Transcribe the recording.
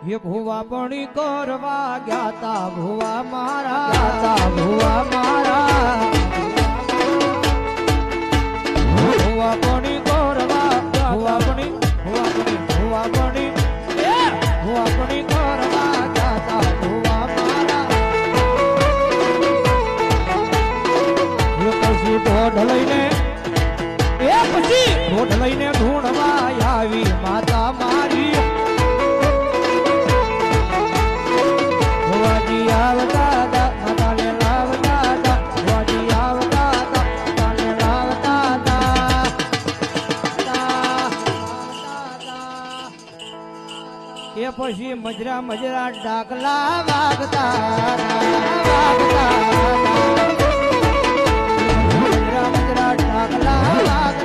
એ ભુવા પણી કરવા ગયા તા ભુવા મારા ભુવા મારા ભુવા પણી કરવા ભુવા પણી કરવા ગયા તા ભુવા મારા પછી ઢોઢ લઈને ઢૂંઢવા આવી માતા મારી ભુવાજી આવતા હતા માતાને લાવતા હતા ભુવાજી આવતા હતા માતાને લાવતા હતા એ પછી મજરા ડાકલા વાગતા ડાકલા વાગતા